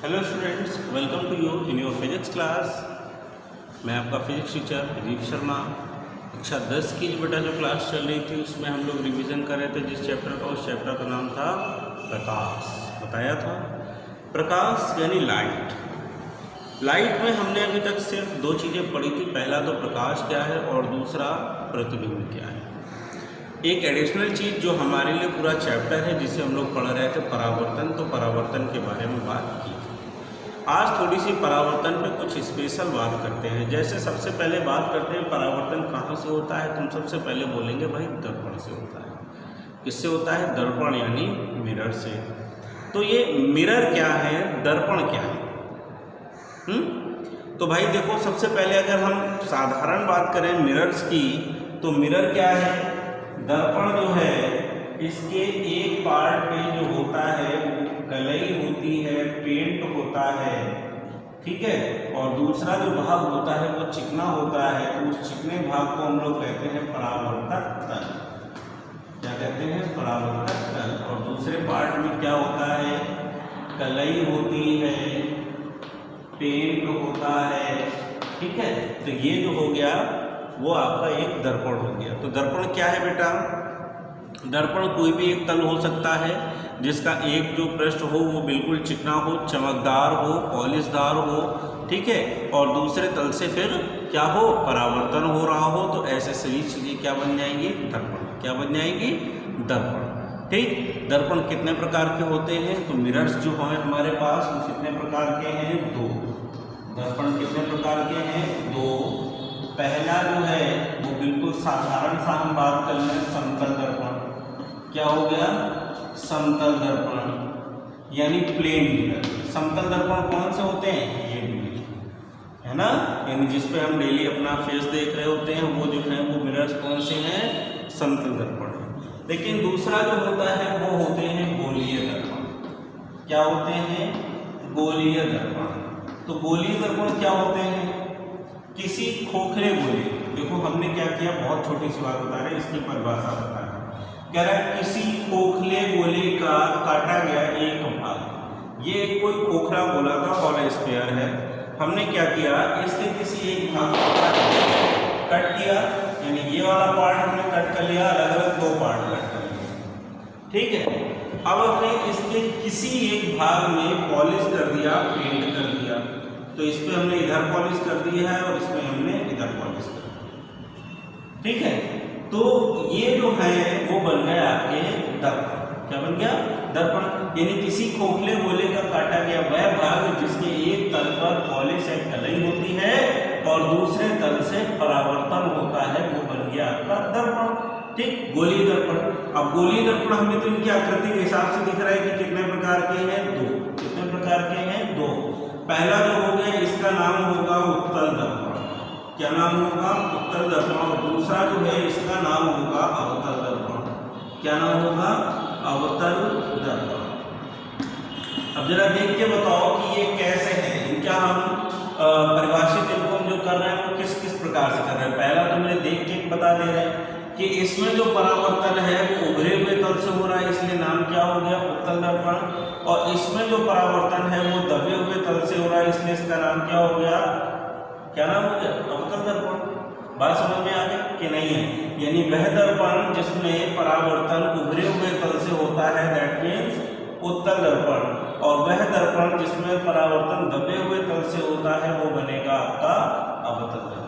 Hello students, welcome to you in your physics class. मैं आपका physics teacher reap Sharma. कक्षा 10 की बेटा जो क्लास चल रही थी उसमें हम लोग रिवीजन कर रहे थे जिस चैप्टर का, उस चैप्टर का नाम था प्रकाश। बताया था प्रकाश यानी लाइट। लाइट में हमने अभी तक सिर्फ दो चीज़ें पढ़ी थी। पहला तो प्रकाश क्या है और दूसरा प्रतिबिंब क्या है। एक एडिशनल चीज़ जो हमारे लिए पूरा चैप्टर है जिसे हम लोग पढ़ रहे थे परावर्तन, तो परावर्तन के बारे में बात की थी। आज थोड़ी सी परावर्तन पे कुछ स्पेशल बात करते हैं। जैसे सबसे पहले बात करते हैं परावर्तन कहाँ से होता है। तुम सबसे पहले बोलेंगे भाई दर्पण से होता है। किससे होता है? दर्पण यानी मिरर से। तो ये मिरर क्या है, दर्पण क्या है? तो भाई देखो, सबसे पहले अगर हम साधारण बात करें मिरर्स की, तो मिरर क्या है? दर्पण जो है इसके एक पार्ट पे जो होता है वो कलई होती है, पेंट होता है, ठीक है, और दूसरा जो भाग होता है वो चिकना होता है। तो उस चिकने भाग को हम लोग कहते हैं परावर्तक तल। क्या कहते हैं? परावर्तक तल। और दूसरे पार्ट में क्या होता है? कलई होती है, पेंट होता है, ठीक है। तो ये जो हो गया वो आपका एक दर्पण हो गया। तो दर्पण क्या है बेटा? दर्पण कोई भी एक तल हो सकता है जिसका एक जो पृष्ठ हो वो बिल्कुल चिकना हो, चमकदार हो, पॉलिशदार हो, ठीक है, और दूसरे तल से फिर क्या हो? परावर्तन हो रहा हो। तो ऐसे सभी चीज़ें क्या बन जाएंगी? दर्पण। क्या बन जाएंगी? दर्पण। ठीक। दर्पण कितने प्रकार के होते हैं? तो मिरर्स जो हैं हमारे पास वो कितने प्रकार के हैं? दो। दर्पण कितने प्रकार के हैं? दो। पहला जो है वो बिल्कुल साधारण सा हम बात कर लें, समतल दर्पण। क्या हो गया? समतल दर्पण यानी प्लेन मिरर। समतल दर्पण कौन से होते हैं? ये मिरर है ना, यानी जिस पे हम डेली अपना फेस देख रहे होते हैं वो जो है वो मिरर्स कौन से हैं? समतल दर्पण है। लेकिन दूसरा जो होता है वो होते हैं गोलीय दर्पण। क्या होते हैं? गोलीय दर्पण। तो गोलीय दर्पण क्या होते हैं? किसी खोखले गोले, देखो हमने क्या किया, बहुत छोटी सी बात बता रहे हैं, इसकी परिभाषा बता रहे हैं। कह रहा है किसी खोखले गोले का काटा गया एक भाग। ये कोई खोखला गोला का हॉलो स्फीयर है। हमने क्या किया, इसके किसी एक भाग को कट किया, यानी ये वाला पार्ट हमने कट कर लिया, अलग अलग दो पार्ट कट कर लिया, ठीक है। अब हमने इसके किसी एक भाग में पॉलिश कर दिया, पेंट कर दिया। तो इस पे हमने इधर पॉलिश कर दी है और इसमें हमने इधर पॉलिश कर दी, ठीक है। तो ये जो है वो बन गया आपके दर्पण। क्या बन गया? दर्पण। यानी किसी खोखले गोले का काटा गया वह भाग जिसके एक तल पर पॉलिश या कलई होती है और दूसरे तल से परावर्तन होता है, वो बन गया आपका दर्पण, ठीक। गोलीय दर्पण। अब गोलीय दर्पण हमें तो इनकी आकृति के हिसाब से दिख रहा है कि कितने प्रकार के हैं? दो। कितने प्रकार के हैं? दो। पहला जो हो गया इसका नाम होगा उत्तल दर्पण। क्या नाम होगा? उत्तल दर्पण। और दूसरा जो है इसका नाम होगा अवतल दर्पण। क्या नाम होगा? अवतल दर्पण। अब जरा देख के बताओ कि ये कैसे है, इनका हम परिभाषित इनको जो कर रहे हैं वो किस किस प्रकार से कर रहे हैं। पहला तो मुझे देख के बता दे रहे हैं कि इसमें जो परावर्तन है वो उभरे हुए तल से हो रहा है, इसलिए नाम क्या हो गया? उत्तल दर्पण। और इसमें जो परावर्तन है वो दबे हुए तल से हो रहा है, इसलिए इसका नाम क्या हो गया? क्या नाम हो गया? अवतल दर्पण। बात समझ में आ गई कि नहीं है? यानी वह दर्पण जिसमें परावर्तन उभरे हुए तल से होता है, दैट मीन्स उत्तल दर्पण। और वह दर्पण जिसमें परावर्तन दबे हुए तल से होता है वो बनेगा आपका अवतल दर्पण।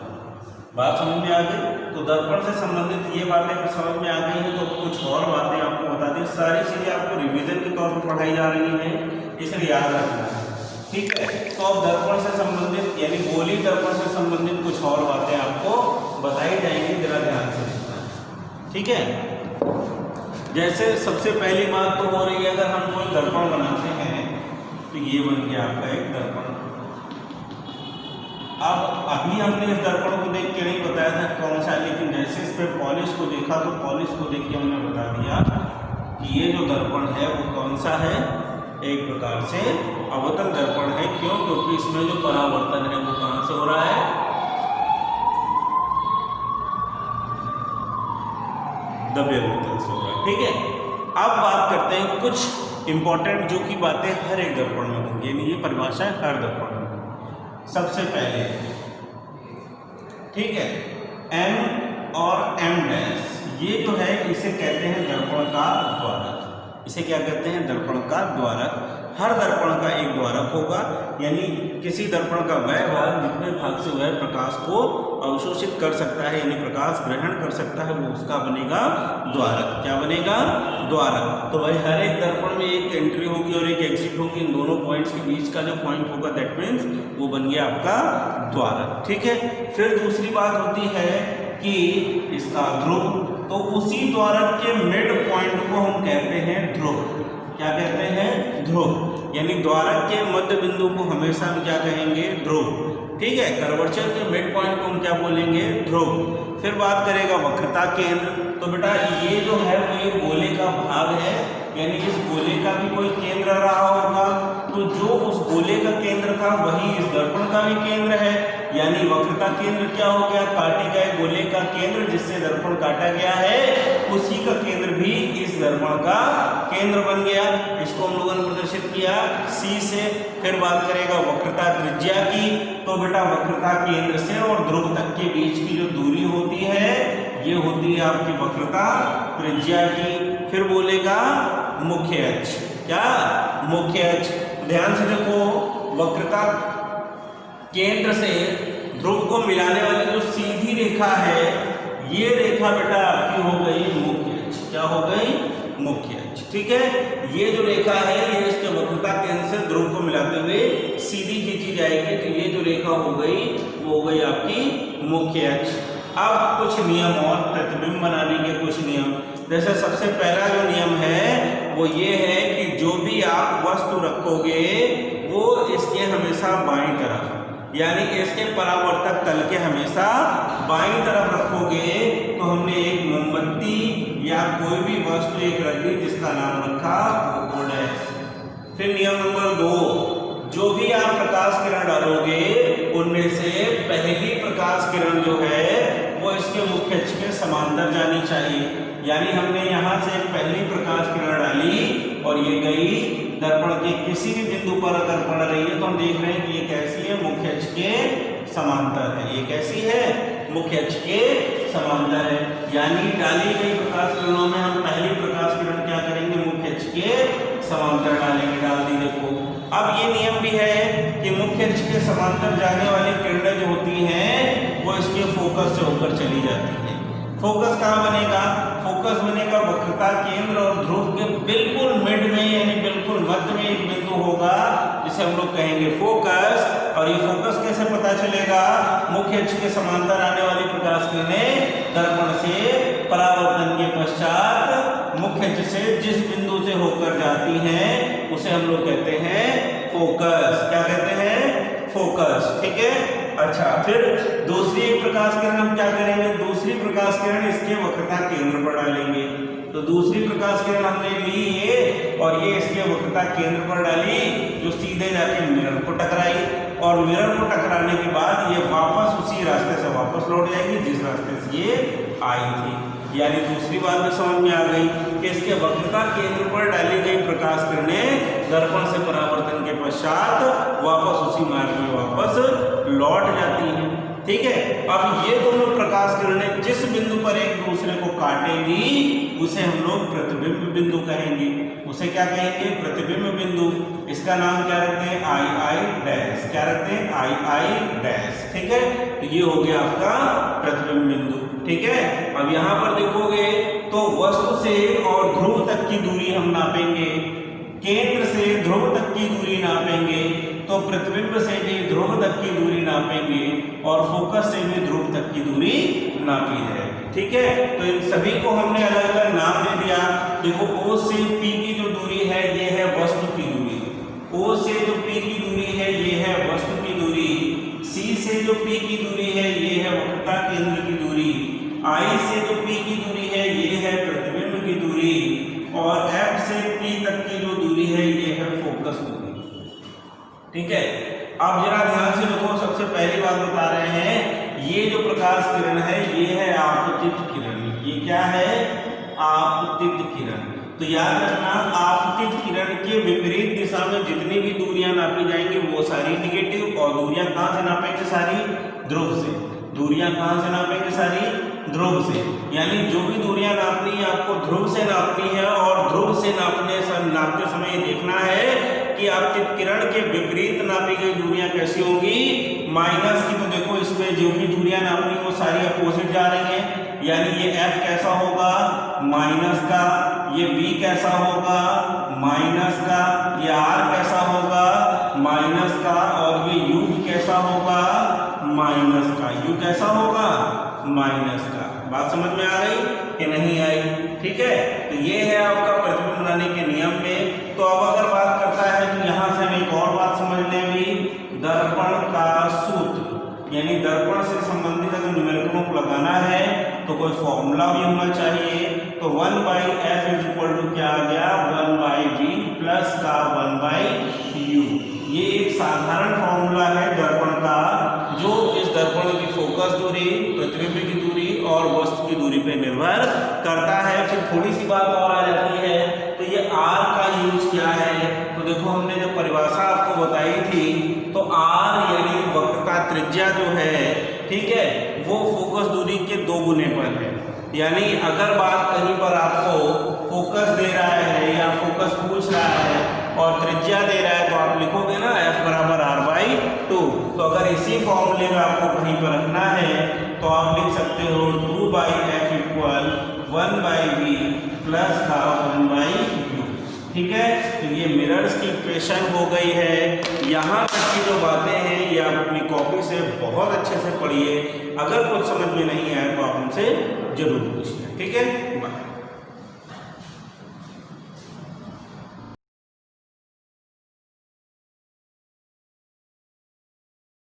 बात समझ में आ गई? तो दर्पण से संबंधित ये बातें समझ में आ गई हैं। तो कुछ और बातें आपको बता दें, सारी चीज़ें आपको रिवीजन के तौर पर पढ़ाई जा रही हैं, इसलिए याद रखना है, ठीक है। तो अब दर्पण से संबंधित यानी गोलीय दर्पण से संबंधित कुछ और बातें आपको बताई जाएंगी, जरा ध्यान से देखना, ठीक है। जैसे सबसे पहली बात तो हो रही है, अगर हम कोई दर्पण बनाते हैं तो ये बन गया आपका एक दर्पण। अब अभी हमने इस दर्पण को देख के नहीं बताया था कौन सा, लेकिन जैसे इस पे पॉलिश को देखा तो पॉलिश को देख के हमने बता दिया कि ये जो दर्पण है वो कौन सा है? एक प्रकार से अवतल दर्पण है। क्यों? क्योंकि इसमें जो परावर्तन है वो कहां से हो रहा है? दबे हुए तल से हो रहा है, ठीक है। अब बात करते हैं कुछ इंपॉर्टेंट जो की बातें हर एक दर्पण में होंगी, यानी ये परिभाषा है हर दर्पण में। सबसे पहले ठीक है, m और m' ये जो है इसे कहते हैं दर्पण का द्वारक। इसे क्या कहते हैं? दर्पण का द्वारक। हर दर्पण का एक द्वारक होगा, यानी किसी दर्पण का वह भाग जितने भाग से वह प्रकाश को अवशोषित कर सकता है, यानी प्रकाश ग्रहण कर सकता है, वो उसका बनेगा द्वारक। क्या बनेगा? द्वारक। तो भाई हर एक दर्पण में एक एंट्री होगी और एक एग्जिट होगी, इन दोनों पॉइंट्स के बीच का जो पॉइंट होगा दैट मीन्स वो बन गया आपका द्वारक। ठीक है, फिर दूसरी बात होती है कि इसका ध्रुव, तो उसी द्वारक के मिड पॉइंट को हम कहते हैं ध्रुव। क्या कहते हैं? ध्रुव। यानी द्वारक के मध्य बिंदु को हमेशा हम क्या कहेंगे? ध्रुव। ठीक है, कर्वेचर के मिड पॉइंट को हम क्या बोलेंगे? ध्रुव। फिर बात करेगा वक्रता केंद्र, तो बेटा ये जो है वो एक गोले का भाग है, यानी इस गोले का भी कोई केंद्र रहा होगा, तो जो उस गोले का केंद्र था वही इस दर्पण का भी केंद्र है, यानी वक्रता केंद्र क्या हो गया? काटे गए गोले का केंद्र जिससे दर्पण काटा गया है, उसी का केंद्र भी इस दर्पण का केंद्र बन गया। इसको हम लोगों ने प्रदर्शित किया C से। फिर बात करेगा वक्रता त्रिज्या की, तो बेटा वक्रता केंद्र से और ध्रुव तक के बीच की जो दूरी होती है ये होती है आपकी वक्रता त्रिज्या की। फिर बोलेगा मुख्य अक्ष। क्या? मुख्य अक्ष। ध्यान से देखो, वक्रता केंद्र से ध्रुव को मिलाने वाली जो सीधी रेखा है, ये रेखा बेटा आपकी हो गई मुख्य अक्ष। क्या हो गई? मुख्य अक्ष। ठीक है, ये जो रेखा है ये इसके वक्रता केंद्र से ध्रुव को मिलाते हुए सीधी खींची जाएगी, तो ये जो रेखा हो गई वो हो गई आपकी मुख्य अक्ष। अब कुछ नियम और प्रतिबिंब बनाने के कुछ नियम, जैसे सबसे पहला जो नियम है वो ये है कि जो भी आप वस्तु रखोगे वो इसके हमेशा बाईं तरफ, यानी इसके परावर्तक तल के हमेशा बाईं तरफ रखोगे। तो हमने एक मोमबत्ती या कोई भी वस्तु एक रख दी जिसका नाम रखा O डैश। फिर नियम नंबर 2, जो भी आप प्रकाश किरण डालोगे उनमें से पहली प्रकाश किरण जो है वो इसके मुख्य अक्ष के समांतर जानी चाहिए, यानी हमने यहाँ से पहली प्रकाश किरण डाली और ये गई दर्पण के किसी भी बिंदु पर अगर पड़ रही है तो हम देख रहे हैं कि ये कैसी है? मुख्य अक्ष के समांतर है। ये कैसी है? मुख्य अक्ष के समांतर है, यानी डाली गई प्रकाश किरणों में हम पहली प्रकाश किरण क्या करेंगे? मुख्य अक्ष के समांतर डालेंगे। डाल दी देखो। अब ये नियम भी है कि मुख्य अक्ष के समांतर जाने वाली किरणें जो होती हैं वो इसके फोकस से होकर चली जाती है। फोकस कहाँ बनेगा? फोकस बनेगा वक्रता केंद्र और ध्रुव के बिल्कुल मिड में, यानी बिल्कुल मध्य में एक बिंदु होगा जिसे हम लोग कहेंगे फोकस। और ये फोकस कैसे पता चलेगा? मुख्य अक्ष के समांतर आने वाली प्रकाश किरणें दर्पण से परावर्तन के पश्चात मुख्य अक्ष से जिस बिंदु से होकर जाती हैं उसे हम लोग कहते हैं फोकस। क्या कहते हैं? फोकस। ठीक है, अच्छा, फिर दूसरी एक प्रकाश किरण हम क्या करेंगे? दूसरी प्रकाश किरण इसके वक्रता केंद्र पर डालेंगे। तो दूसरी प्रकाश किरण हमने ली ये और ये इसके वक्रता केंद्र पर डाली, जो सीधे जाके मिरर को टकराई, और मिरर को टकराने के बाद ये वापस उसी रास्ते से वापस लौट जाएगी जिस रास्ते से ये आई थी। यानी दूसरी बात भी समझ में आ गई कि इसके वक्रता केंद्र पर डाली गई प्रकाश किरणें दर्पण से परावर्तन के पश्चात वापस उसी मार्ग में वापस लौट जाती हैं। ठीक है, अब ये दोनों प्रकाश किरणें जिस बिंदु पर एक दूसरे को काटेंगी उसे हम लोग प्रतिबिंब बिंदु कहेंगे। उसे क्या कहेंगे? प्रतिबिंब बिंदु। इसका नाम क्या रखते हैं? I dash. क्या रखते हैं? I dash. ठीक है, तो ये हो गया आपका प्रतिबिंब बिंदु। ठीक है, अब यहाँ पर देखोगे तो वस्तु से और ध्रुव तक की दूरी हम नापेंगे, केंद्र से ध्रुव तक की दूरी नापेंगे, तो प्रतिबिंब से भी ध्रुव तक की दूरी नापेंगे और फोकस से भी ध्रुव तक की दूरी नापी जाएगी। ठीक है, तो इन सभी को हमने अलग अलग नाम दे दिया। देखो, O से P की जो दूरी है ये है वस्तु की दूरी, O से जो P की दूरी है ये है वस्तु की दूरी, C से जो P की दूरी है ये है वक्रता केंद्र की दूरी, I से जो P की दूरी है ये है प्रतिबिंब की दूरी, और F से P तक की जो दूरी है ये है फोकस दूरी। ठीक है, अब जरा ध्यान से देखो, सबसे पहली बात बता रहे हैं, ये जो प्रकाश किरण है ये है आपतित किरण। ये क्या है? आपतित किरण। तो याद रखना आपतित किरण के विपरीत दिशा में जितनी भी दूरियां नापी जाएंगी वो सारी निगेटिव, और दूरियां कहाँ से नापेंगे? सारी ध्रुव से। दूरियां कहाँ से नापेंगे? सारी ध्रुव से। यानी जो भी दूरियां नापनी है आपको ध्रुव से नापनी है, और ध्रुव से नापते समय देखना है कि आपतित किरण के विपरीत नापी गई दूरियां कैसी होंगी? माइनस की। तो देखो इसमें जो भी दूरियां नापनी वो सारी अपोजिट जा रही हैं, यानी ये f कैसा होगा? माइनस का। ये v कैसा होगा? माइनस का। ये r कैसा होगा? माइनस का। और ये u कैसा होगा? माइनस का। u कैसा होगा? माइनस का। बात समझ में आ गई कि नहीं आई? ठीक है, तो ये है आपका प्रतिबिंब बनाने के नियम में। तो अब अगर बात करता है तो यहाँ से हम एक और बात समझ लें भी, दर्पण का सूत्र, यानी दर्पण से संबंधित अगर न्यूमेरिकलों को लगाना है तो कोई फॉर्मूला भी होना चाहिए। तो 1/f इज इक्वल टू क्या आ गया? 1/v प्लस का 1/u। ये एक साधारण फॉर्मूला है दर्पण का, जो इस दर्पण की फोकस दूरी, प्रतिबिंब की दूरी और वस्तु की दूरी पर निर्भर करता है। फिर थोड़ी सी बात और आ जाती है, तो ये r का यूज क्या है? तो देखो हमने जब परिभाषा आपको बताई थी तो r यानी वक्रता त्रिज्या जो है, ठीक है, वो फोकस दूरी के 2 गुने पर है। यानी अगर बात कहीं पर आपको फोकस दे रहा है या फोकस पूछ रहा है और त्रिज्या दे रहा है तो आप लिखोगे ना f बराबर r/2। तो अगर इसी फॉर्मूले में आपको कहीं पर रखना है तो आप लिख सकते हो 2/f इक्वल 1/v प्लस का 1/u। ठीक है, तो ये मिरर्स की इक्वेशन हो गई है। यहाँ तक की जो बातें हैं ये आप अपनी कॉपी से बहुत अच्छे से पढ़िए। अगर कुछ समझ में नहीं आए तो आप उनसे जरूर पूछिए। ठीक है, बाय।